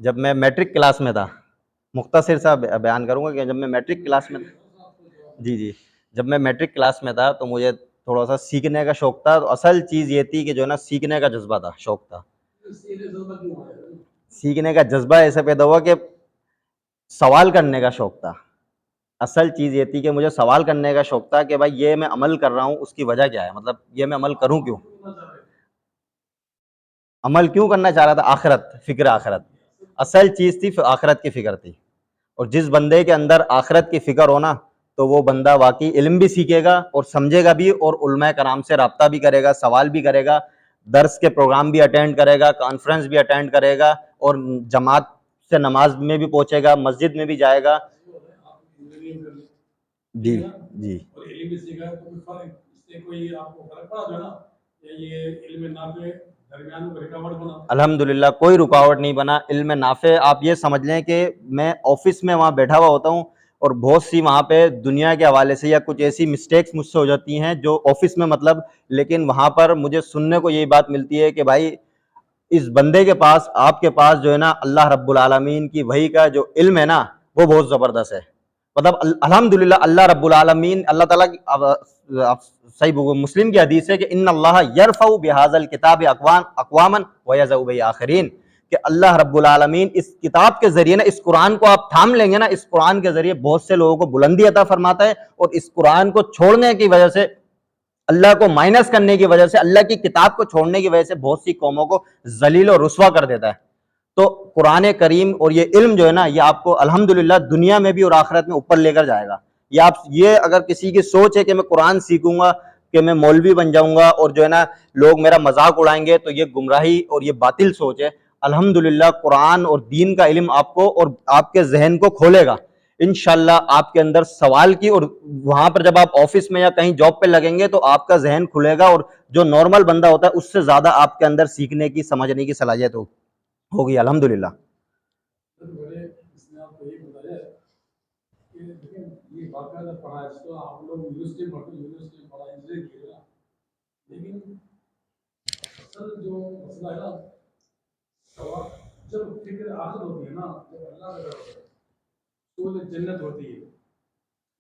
جب میں matric class میں تھا، مختصر سا بیان کروں گا کہ جب میں میٹرک کلاس میں جی جب میں میٹرک کلاس میں تھا تو مجھے تھوڑا سا سیکھنے کا شوق تھا. تو اصل چیز یہ تھی کہ جو ہے نا سیکھنے کا جذبہ تھا، شوق تھا. سیکھنے کا جذبہ ایسے پیدا ہوا کہ سوال کرنے کا شوق تھا. اصل چیز یہ تھی کہ مجھے سوال کرنے کا شوق تھا کہ بھائی یہ میں عمل کر رہا ہوں اس کی وجہ کیا ہے، مطلب یہ میں عمل کروں کیوں، عمل کیوں کرنا چاہ رہا تھا. آخرت، فکر آخرت اصل چیز تھی، آخرت کی فکر تھی. اور جس بندے کے اندر آخرت کی فکر ہونا تو وہ بندہ واقعی علم بھی سیکھے گا اور سمجھے گا بھی، اور علماء کرام سے رابطہ بھی کرے گا، سوال بھی کرے گا، درس کے پروگرام بھی اٹینڈ کرے گا، کانفرنس بھی اٹینڈ کرے گا، اور جماعت سے نماز میں بھی پہنچے گا، مسجد میں بھی جائے گا. جی جی الحمدللہ کوئی رکاوٹ نہیں بنا. علم نافع آپ یہ سمجھ لیں کہ میں آفس میں وہاں بیٹھا ہوا ہوتا ہوں اور بہت سی وہاں پہ دنیا کے حوالے سے یا کچھ ایسی مسٹیکس مجھ سے ہو جاتی ہیں جو آفس میں مطلب، لیکن وہاں پر مجھے سننے کو یہی بات ملتی ہے کہ بھائی اس بندے کے پاس، آپ کے پاس جو ہے نا اللہ رب العالمین کی وحی کا جو علم ہے نا وہ بہت زبردست ہے. مطلب الحمدللہ اللہ رب العالمین، اللہ تعالیٰ صحیح مسلم کی حدیث ہے کہ ان اللہ یرفع بہذا الکتاب اقواما ویضع بہ آخرین، کہ اللہ رب العالمین اس کتاب کے ذریعے نا، اس قرآن کو آپ تھام لیں گے نا، اس قرآن کے ذریعے بہت سے لوگوں کو بلندی عطا فرماتا ہے، اور اس قرآن کو چھوڑنے کی وجہ سے، اللہ کو مائنس کرنے کی وجہ سے، اللہ کی کتاب کو چھوڑنے کی وجہ سے بہت سی قوموں کو ذلیل و رسوا کر دیتا ہے. تو قرآن کریم اور یہ علم جو ہے نا یہ آپ کو الحمدللہ دنیا میں بھی اور آخرت میں اوپر لے کر جائے گا. یہ اگر کسی کی سوچ ہے کہ میں قرآن سیکھوں گا، کہ میں مولوی بن جاؤں گا اور جو ہے نا لوگ میرا مذاق اڑائیں گے، تو یہ گمراہی اور یہ باطل سوچ ہے. الحمدللہ قرآن اور دین کا علم آپ کو اور آپ کے ذہن کو کھولے گا انشاءاللہ. آپ کے اندر سوال کی، اور وہاں پر جب آپ آفس میں یا کہیں جاب پہ لگیں گے تو آپ کا ذہن کھلے گا، اور جو نارمل بندہ ہوتا ہے اس سے زیادہ آپ کے اندر سیکھنے کی، سمجھنے کی صلاحیت ہوگی الحمدللہ.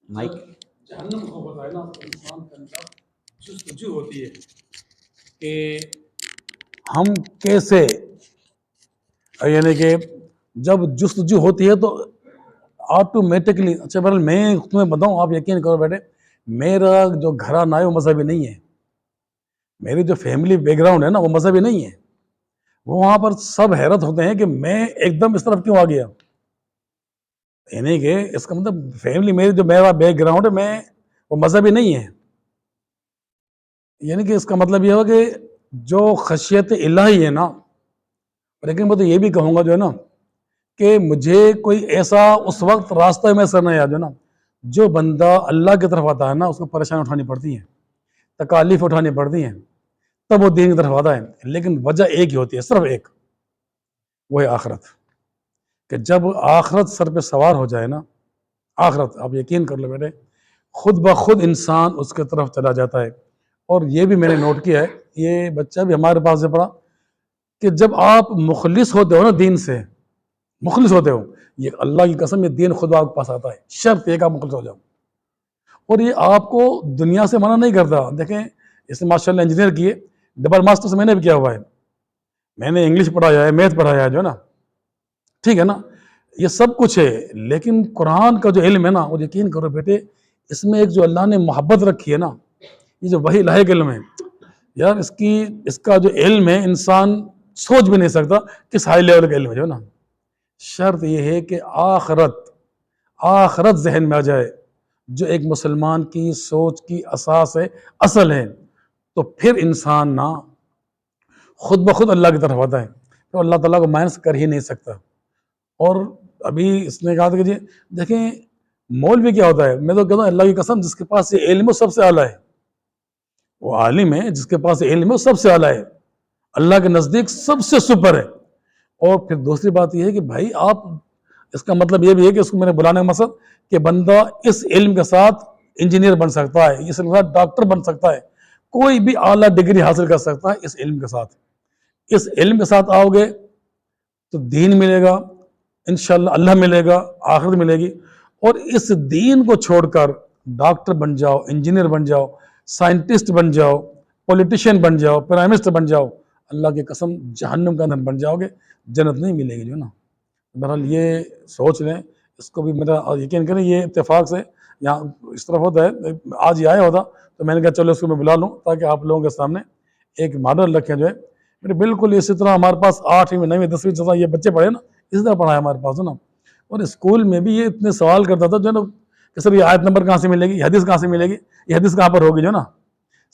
مائک جہنم کو بتائے نا انسان کے اندر جستجو ہوتی ہے کہ ہم کیسے، یعنی کہ جب جستجو ہوتی ہے تو آٹومیٹکلی، اچھا بہرحال میں تمہیں بتاؤں، آپ یقین کرو بیٹے، میرا جو گھرانہ ہے وہ مذہبی نہیں ہے، میری جو فیملی بیک گراؤنڈ ہے نا وہ مذہبی نہیں ہے. وہاں پر سب حیرت ہوتے ہیں کہ میں ایک دم اس طرف کیوں آ گیا. یعنی کہ اس کا مطلب فیملی میری، جو میرا بیک گراؤنڈ ہے، میں وہ مذہبی نہیں ہے. یعنی کہ اس کا مطلب یہ ہو کہ جو خشیت الہی ہے نا، لیکن میں تو یہ بھی کہوں گا جو ہے نا کہ مجھے کوئی ایسا اس وقت راستہ میں سر نہیں آیا جو نا، جو بندہ اللہ کی طرف آتا ہے نا اس کو پریشانی اٹھانی پڑتی ہیں، تکالیف اٹھانی پڑتی ہیں، تب وہ دین کی طرف آتا ہے. لیکن وجہ ایک ہی ہوتی ہے، صرف ایک، وہ ہے آخرت. کہ جب آخرت سر پہ سوار ہو جائے نا، آخرت، آپ یقین کر لو بیٹے، خود بخود انسان اس کے طرف چلا جاتا ہے. اور یہ بھی میں نے نوٹ کیا ہے، یہ بچہ بھی ہمارے پاس سے پڑھا، کہ جب آپ مخلص ہوتے ہو نا، دین سے مخلص ہوتے ہو، یہ اللہ کی قسم، یہ دین خود آپ کے پاس آتا ہے، شرط ایک آپ مخلص ہو جاؤ. اور یہ آپ کو دنیا سے منع نہیں کرتا. دیکھیں اس نے ماشاء اللہ انجینئر کیے، ڈبل ماسٹرز میں نے بھی کیا ہوا ہے، میں نے انگلش پڑھایا ہے، میتھ پڑھایا ہے جو ہے نا، ٹھیک ہے نا، یہ سب کچھ ہے. لیکن قرآن کا جو علم ہے نا، وہ یقین کرو بیٹے، اس میں ایک جو اللہ نے محبت رکھی ہے نا، یہ جو وحی الہی کا علم ہے یار، اس کا جو علم ہے انسان سوچ بھی نہیں سکتا کس ہائی لیول کا علم ہے جو نا. شرط یہ ہے کہ آخرت ذہن میں آ جائے، جو ایک مسلمان کی سوچ کی اساس ہے، اصل ہے. تو پھر انسان نا خود بخود اللہ کی طرف آتا ہے، تو اللہ تعالیٰ کو مائنس کر ہی نہیں سکتا. اور ابھی اس نے کہا تھا کہ جی دیکھیں مولوی کیا ہوتا ہے، میں تو کہتا ہوں اللہ کی قسم، جس کے پاس یہ علم سب سے اعلیٰ ہے، وہ عالم ہے جس کے پاس علم ہے سب سے اعلیٰ ہے، اللہ کے نزدیک سب سے سپر ہے. اور پھر دوسری بات یہ ہے کہ بھائی آپ، اس کا مطلب یہ بھی ہے کہ اس کو میں نے بلانے کا مقصد کہ بندہ اس علم کے ساتھ انجینئر بن سکتا ہے، اس علم کے ساتھ ڈاکٹر بن سکتا ہے، کوئی بھی اعلیٰ ڈگری حاصل کر سکتا ہے اس علم کے ساتھ. اس علم کے ساتھ آؤ گے تو دین ملے گا، انشاءاللہ اللہ ملے گا، آخرت ملے گی. اور اس دین کو چھوڑ کر ڈاکٹر بن جاؤ، انجینئر بن جاؤ، سائنٹسٹ بن جاؤ، پولیٹیشین بن جاؤ، پرائم منسٹر بن جاؤ، اللہ کی قسم جہنم کا اندر بن جاؤ گے، جنت نہیں ملے گی جو نا. بہرحال یہ سوچ لیں، اس کو بھی میرا یقین کریں یہ اتفاق سے یہاں اس طرف ہوتا ہے. آج یہ آیا ہوتا تو میں نے کہا چلو اس کو میں بلا لوں تاکہ آپ لوگوں کے سامنے ایک ماڈل رکھیں جو ہے. میرے بالکل اسی طرح ہمارے پاس 8ویں 9ویں 10ویں جیسا یہ بچے پڑھے نا، اسی طرح پڑھا ہے ہمارے پاس نا. اور اسکول میں بھی یہ اتنے سوال کرتا تھا جو ہے نا کہ سر یہ آیت نمبر کہاں سے ملے گی، یہ حدیث کہاں سے ملے گی، یہ حدیث کہاں پر ہوگی جو ہے نا.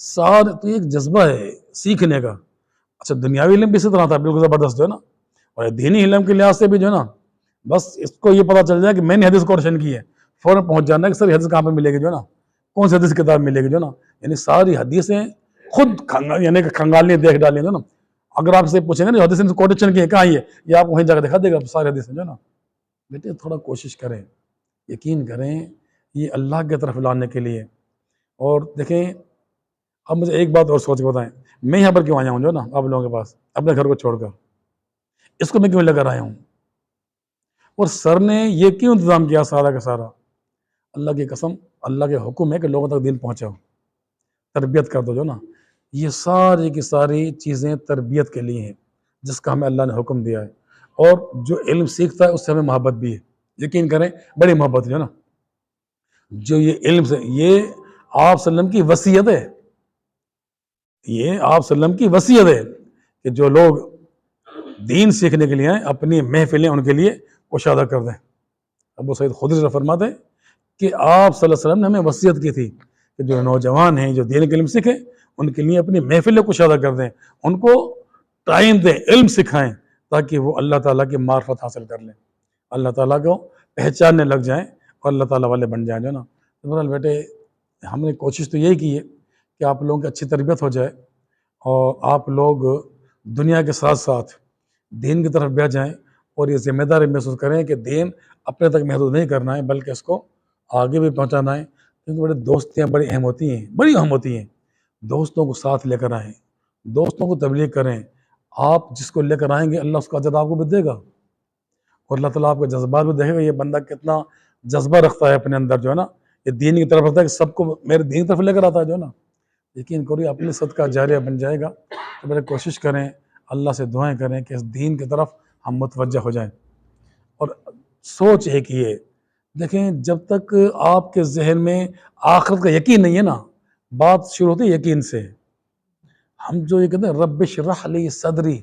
سارے تو ایک جذبہ ہے سیکھنے کا. اچھا دنیاوی علم بھی اسی طرح تھا بالکل زبردست جو ہے نا. اور دینی علم کے لحاظ سے بھی جو ہے نا بس اس کو یہ پتا چل جائے کہ میں نے حدیث کو روشن کی ہے، فوراً پہنچ جانا ہے کہ سر یہ حدیث کہاں پہ ملے گی جو ہے نا، کون سی حدیث کتاب ملے گی جو ہے نا. یعنی ساری حدیثیں خود یعنی کہ کھنگالنی دیکھ ڈالیں جو نا. اگر آپ سے پوچھیں گے نا حدیث کوٹیشن کی ہے کہاں یہ آپ وہیں جا کے دکھا دے گا ساری حدیثیں جو ہے نا. بیٹے تھوڑا کوشش کریں، یقین کریں یہ اللہ کی طرف لانے کے لیے. اور دیکھیں اب مجھے ایک بات اور سوچ کے بتائیں، میں یہاں پر کیوں آیا ہوں جو ہے نا آپ لوگوں کے پاس اپنے گھر کو چھوڑ کر، اس کو میں کیوں لے کر آیا ہوں؟ اور سر نے یہ کیوں انتظام کیا سارا کا سارا؟ اللہ کی قسم اللہ کے حکم ہے کہ لوگوں تک دین پہنچاؤ، تربیت کر دو جو نا. یہ ساری کی ساری چیزیں تربیت کے لیے ہیں جس کا ہمیں اللہ نے حکم دیا ہے. اور جو علم سیکھتا ہے اس سے ہمیں محبت بھی ہے، یقین کریں بڑی محبت جو ہے نا. جو یہ علم سے یہ آپ صلی اللہ علیہ وسلم کی وصیت ہے، یہ آپ صلی اللہ علیہ وسلم کی وصیت ہے کہ جو لوگ دین سیکھنے کے لیے آئیں اپنی محفلیں ان کے لیے کشادہ کر دیں. ابو سعید خدری فرماتے ہیں کہ آپ صلی اللہ علیہ وسلم نے ہمیں وصیت کی تھی کہ جو نوجوان ہیں جو دین کے علم سیکھیں ان کے لیے اپنی محفلیں کشادہ کر دیں، ان کو ٹائم دیں، علم سکھائیں تاکہ وہ اللہ تعالیٰ کی معرفت حاصل کر لیں، اللہ تعالیٰ کو پہچاننے لگ جائیں اور اللہ تعالیٰ والے بن جائیں جو نا. بہرحال بیٹے ہم نے کوشش تو یہی کی ہے کہ آپ لوگوں کی اچھی تربیت ہو جائے اور آپ لوگ دنیا کے ساتھ ساتھ دین کی طرف بیٹھ جائیں اور یہ ذمہ داری محسوس کریں کہ دین اپنے تک محدود نہیں کرنا ہے بلکہ اس کو آگے بھی پہنچانا ہے. کیونکہ بڑے دوستیاں بڑی اہم ہوتی ہیں، بڑی اہم ہوتی ہیں. دوستوں کو ساتھ لے کر آئیں، دوستوں کو تبلیغ کریں. آپ جس کو لے کر آئیں گے اللہ اس کا اجر آپ کو بھی دے گا اور اللہ تعالیٰ آپ کے جذبات بھی دیکھے گا یہ بندہ کتنا جذبہ رکھتا ہے اپنے اندر جو ہے نا، یہ دین کی طرف رکھتا ہے کہ سب کو میرے دین کی طرف لے کر آتا ہے جو ہے نا. یقین کریے اپنے صدقہ جاریہ بن جائے گا. تو میرے کوشش کریں، اللہ سے دعائیں کریں کہ اس دین کی طرف ہم متوجہ ہو جائیں. اور سوچ ایک یہ دیکھیں جب تک آپ کے ذہن میں آخرت کا یقین نہیں ہے نا، بات شروع ہوتی ہے یقین سے. ہم جو یہ کہتے ہیں رب اشرح لی صدری،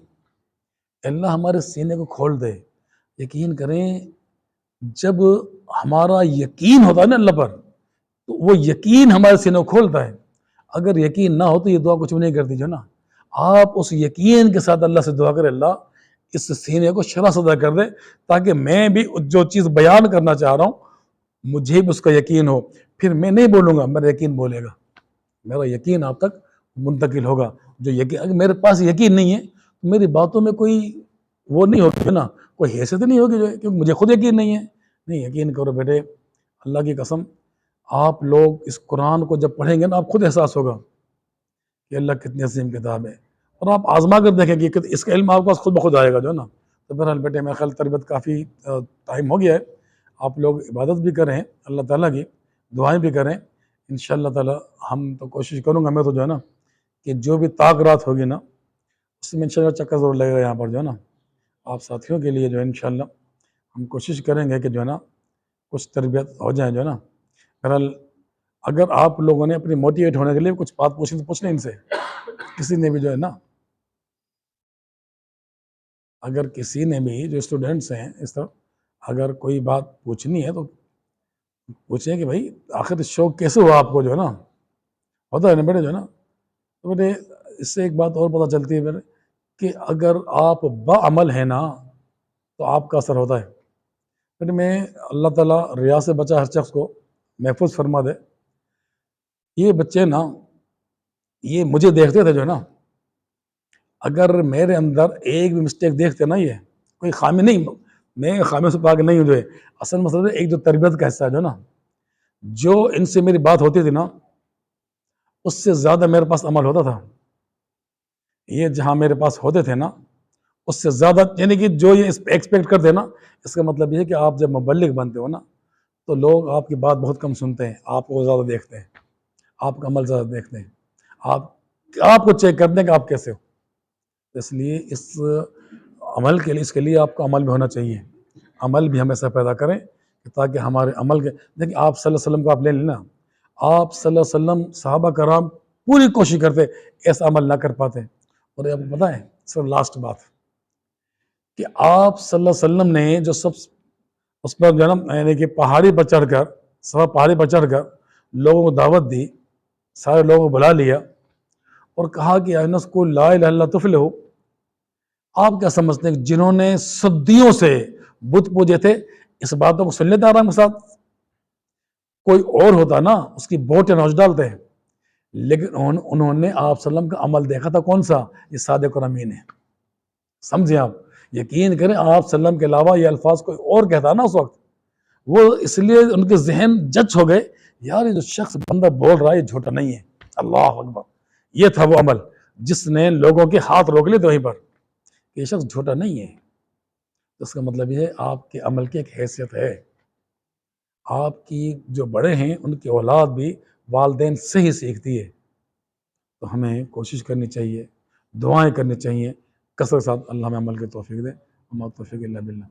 اللہ ہمارے سینے کو کھول دے. یقین کریں جب ہمارا یقین ہوتا ہے نا اللہ پر تو وہ یقین ہمارے سینے کو کھولتا ہے. اگر یقین نہ ہو تو یہ دعا کچھ بھی نہیں کرتی جو نا. آپ اس یقین کے ساتھ اللہ سے دعا کریں اللہ اس سینے کو شرح صدا کر دے تاکہ میں بھی جو چیز بیان کرنا چاہ رہا ہوں مجھے بھی اس کا یقین ہو. پھر میں نہیں بولوں گا، میرا یقین بولے گا، میرا یقین آپ تک منتقل ہوگا. جو یقین اگر میرے پاس یقین نہیں ہے تو میری باتوں میں کوئی وہ نہیں ہوگی نا، کوئی حیثیت نہیں ہوگی جو ہے کیونکہ مجھے خود یقین نہیں ہے. نہیں یقین کرو بیٹے اللہ کی قسم آپ لوگ اس قرآن کو جب پڑھیں گے نا آپ خود احساس ہوگا کہ اللہ کتنی عظیم کتاب ہے. اور آپ آزما کر دیکھیں کہ اس کا علم آپ کے پاس خود بخود آئے گا جو ہے نا. تو بہرحال بیٹے میرا خیال تربیت کافی ٹائم ہو گیا ہے، آپ لوگ عبادت بھی کریں اللہ تعالیٰ کی، دعائیں بھی کریں. انشاءاللہ تعالیٰ ہم تو کوشش کروں گا میں تو جو ہے نا کہ جو بھی طاق رات ہوگی نا اس میں انشاءاللہ چکر ضرور لگے گا یہاں پر جو ہے نا آپ ساتھیوں کے لیے جو ہے انشاءاللہ ہم کوشش کریں گے کہ جو ہے نا کچھ تربیت ہو جائے جو ہے نا. بہرحال اگر آپ لوگوں نے اپنی موٹیویٹ ہونے کے لیے کچھ بات پوچھی تو پوچھ لیں ان سے، کسی نے بھی جو ہے نا اگر کسی نے بھی جو اسٹوڈنٹس ہیں اس طرح اگر کوئی بات پوچھنی ہے تو پوچھیں کہ بھائی آخر شوق کیسے ہوا آپ کو جو ہے نا، ہوتا ہے نا بیٹے جو ہے نا. تو بیٹے اس سے ایک بات اور پتہ چلتی ہے میرے کہ اگر آپ باعمل ہیں نا تو آپ کا اثر ہوتا ہے. بیٹے میں اللہ تعالیٰ ریا سے بچا ہر شخص کو محفوظ فرما دے. یہ بچے نا یہ مجھے دیکھتے تھے جو ہے نا، اگر میرے اندر ایک بھی مسٹیک دیکھتے نا یہ کوئی خامی نہیں، میں خامیوں سے پاک نہیں ہوں جو ہے، اصل مسئلہ ایک جو تربیت کا حصہ ہے جو نا، جو ان سے میری بات ہوتی تھی نا اس سے زیادہ میرے پاس عمل ہوتا تھا. یہ جہاں میرے پاس ہوتے تھے نا اس سے زیادہ، یعنی کہ جو یہ ایکسپیکٹ کرتے ہیں نا، اس کا مطلب یہ ہے کہ آپ جب مبلغ بنتے ہو نا تو لوگ آپ کی بات بہت کم سنتے ہیں، آپ کو زیادہ دیکھتے ہیں، آپ کا عمل زیادہ دیکھتے ہیں، آپ کو چیک کرتے ہیں کہ آپ کیسے ہو. اس لیے اس عمل کے لیے، اس کے لیے آپ کا عمل بھی ہونا چاہیے، عمل بھی ہمیشہ پیدا کریں تاکہ ہمارے عمل کے، دیکھیں آپ صلی اللہ علیہ وسلم کو آپ لے لینا، آپ صلی اللہ علیہ وسلم صحابہ کرام پوری کوشش کرتے ایسا عمل نہ کر پاتے. اور یہ آپ کو پتہ ہے سر لاسٹ بات کہ آپ صلی اللہ علیہ وسلم نے جو سب اس پر جو ہے نا، یعنی کہ پہاڑی پر چڑھ کر، سب پہاڑی پر چڑھ کر لوگوں کو دعوت دی، سارے لوگوں کو بلا لیا اور کہا کہ اِنَّ قُولُوا لَا إِلَٰهَ إِلَّا اللَّهُ تُفْلِحُوا. آپ کیا سمجھتے ہیں کہ جنہوں نے صدیوں سے بت پوجے تھے اس باتوں کو سن لیتے آرام کے ساتھ؟ کوئی اور ہوتا نا اس کی بوٹیں نوچ ڈالتے ہیں، لیکن انہوں نے آپ صلی اللہ علیہ وسلم کا عمل دیکھا تھا کون سا؟ یہ صادق الامین ہے. سمجھیں آپ، یقین کریں آپ صلی اللہ علیہ وسلم کے علاوہ یہ الفاظ کوئی اور کہتا نا اس وقت، وہ اس لیے ان کے ذہن جج ہو گئے، یار یہ جو شخص بندہ بول رہا ہے یہ جھوٹا نہیں ہے. اللہ اکبر. یہ تھا وہ عمل جس نے لوگوں کے ہاتھ روک لیے تھے وہیں پر، یہ شخص جھوٹا نہیں ہے. اس کا مطلب یہ ہے آپ کے عمل کی ایک حیثیت ہے. آپ کی جو بڑے ہیں ان کی اولاد بھی والدین سے ہی سیکھتی ہے. تو ہمیں کوشش کرنی چاہیے، دعائیں کرنی چاہیے کثرت کے ساتھ. اللہ ہمیں عمل کی توفیق دے. ہمارا توفیق اللہ باللہ.